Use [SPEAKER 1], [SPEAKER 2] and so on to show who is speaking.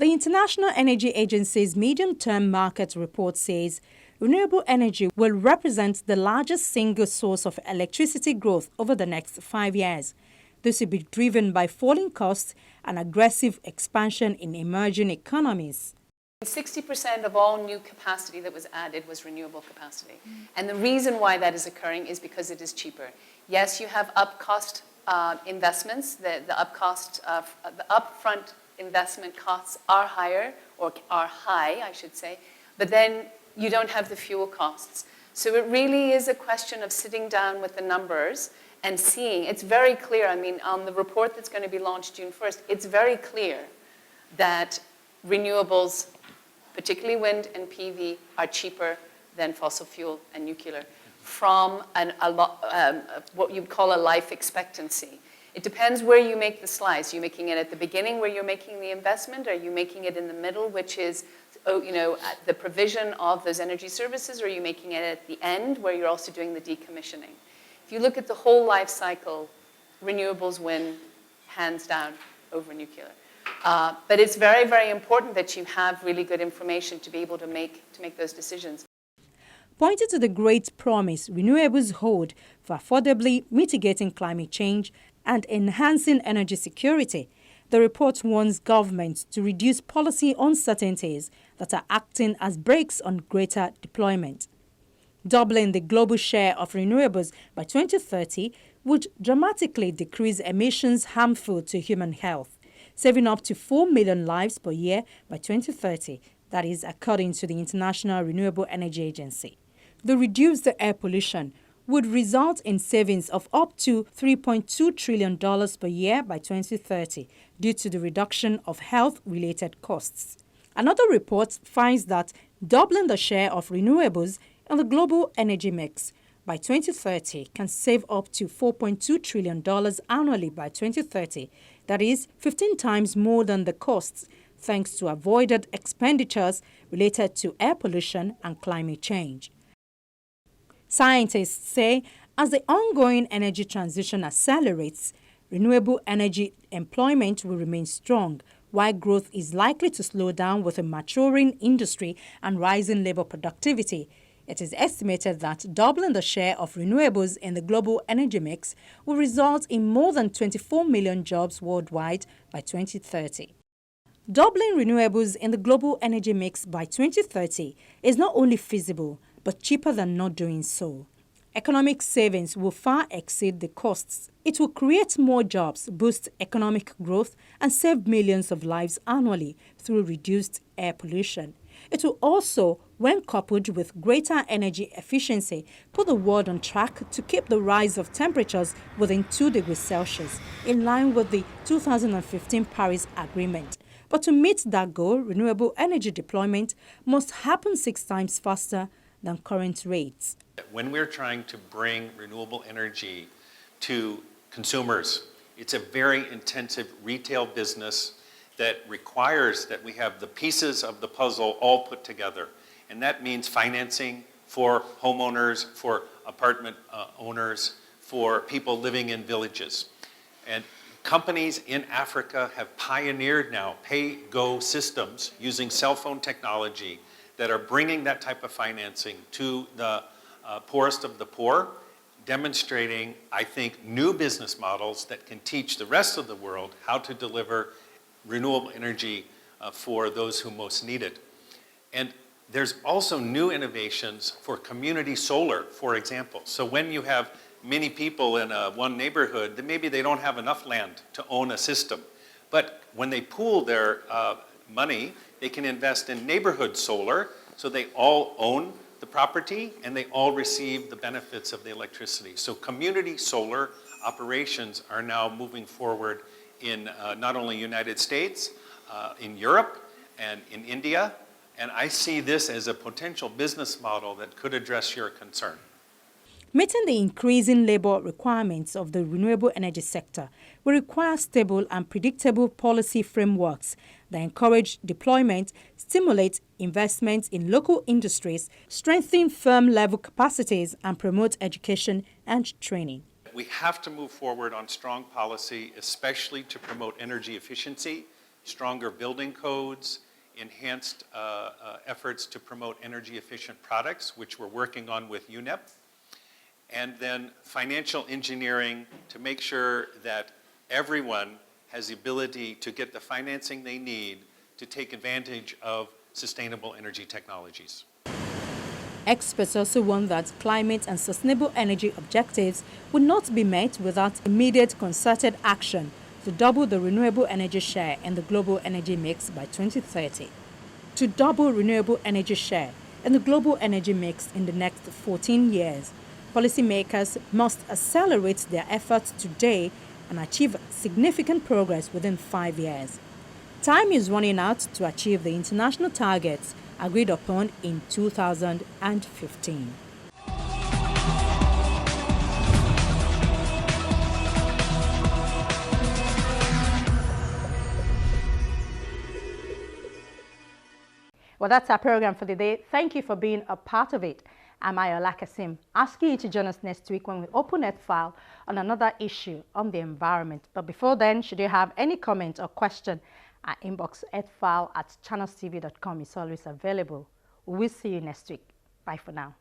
[SPEAKER 1] The International Energy Agency's medium-term market report says renewable energy will represent the largest single source of electricity growth over the next 5 years. This will be driven by falling costs and aggressive expansion in emerging economies.
[SPEAKER 2] 60% of all new capacity that was added was renewable capacity. And the reason why that is occurring is because it is cheaper. Yes, you have up-cost investments. The upfront investment costs are higher, or are high, I should say, but then you don't have the fuel costs. So it really is a question of sitting down with the numbers and seeing. It's very clear, I mean, on the report that's going to be launched June 1st, it's very clear that renewables, particularly wind and PV, are cheaper than fossil fuel and nuclear from what you'd call a life expectancy. It depends where you make the slice. Are you making it at the beginning where you're making the investment? Are you making it in the middle, which is the provision of those energy services? Or are you making it at the end where you're also doing the decommissioning? If you look at the whole life cycle, renewables win hands down over nuclear. But it's very, very important that you have really good information to be able to make those decisions.
[SPEAKER 1] Pointing to the great promise renewables hold for affordably mitigating climate change and enhancing energy security, the report warns governments to reduce policy uncertainties that are acting as brakes on greater deployment. Doubling the global share of renewables by 2030 would dramatically decrease emissions harmful to human health, saving up to 4 million lives per year by 2030. That is according to the International Renewable Energy Agency. The reduced air pollution would result in savings of up to $3.2 trillion per year by 2030 due to the reduction of health-related costs. Another report finds that doubling the share of renewables in the global energy mix by 2030 can save up to $4.2 trillion annually by 2030. That is 15 times more than the costs, thanks to avoided expenditures related to air pollution and climate change. Scientists say as the ongoing energy transition accelerates, renewable energy employment will remain strong, while growth is likely to slow down with a maturing industry and rising labor productivity. It is estimated that doubling the share of renewables in the global energy mix will result in more than 24 million jobs worldwide by 2030. Doubling renewables in the global energy mix by 2030 is not only feasible, but cheaper than not doing so. Economic savings will far exceed the costs. It will create more jobs, boost economic growth, and save millions of lives annually through reduced air pollution. It will also, when coupled with greater energy efficiency, put the world on track to keep the rise of temperatures within 2 degrees Celsius, in line with the 2015 Paris Agreement. But to meet that goal, renewable energy deployment must happen 6 times faster than current rates.
[SPEAKER 3] When we're trying to bring renewable energy to consumers, it's a very intensive retail business that requires that we have the pieces of the puzzle all put together. And that means financing for homeowners, for apartment owners, for people living in villages. And companies in Africa have pioneered now pay-go systems using cell phone technology that are bringing that type of financing to the poorest of the poor, demonstrating, I think, new business models that can teach the rest of the world how to deliver renewable energy for those who most need it. And there's also new innovations for community solar, for example. So when you have many people in one neighborhood, then maybe they don't have enough land to own a system. But when they pool their money, they can invest in neighborhood solar, so they all own the property and they all receive the benefits of the electricity. So community solar operations are now moving forward in not only United States, in Europe and in India. And I see this as a potential business model that could address your concern.
[SPEAKER 1] Meeting the increasing labor requirements of the renewable energy sector will require stable and predictable policy frameworks that encourage deployment, stimulate investments in local industries, strengthen firm-level capacities, and promote education and training.
[SPEAKER 3] We have to move forward on strong policy, especially to promote energy efficiency, stronger building codes, enhanced efforts to promote energy efficient products, which we're working on with UNEP, and then financial engineering to make sure that everyone has the ability to get the financing they need to take advantage of sustainable energy technologies.
[SPEAKER 1] Experts also warn that climate and sustainable energy objectives will not be met without immediate concerted action to double the renewable energy share in the global energy mix by 2030. To double renewable energy share in the global energy mix in the next 14 years, policymakers must accelerate their efforts today and achieve significant progress within 5 years. Time is running out to achieve the international targets agreed upon in 2015. Well, that's our program for the day. Thank you for being a part of it. I'm Ayola Kasim, asking you to join us next week when we open Earth File on another issue on the environment. But before then, should you have any comment or question, our inbox earthfile@channelstv.com is always available. We'll see you next week. Bye for now.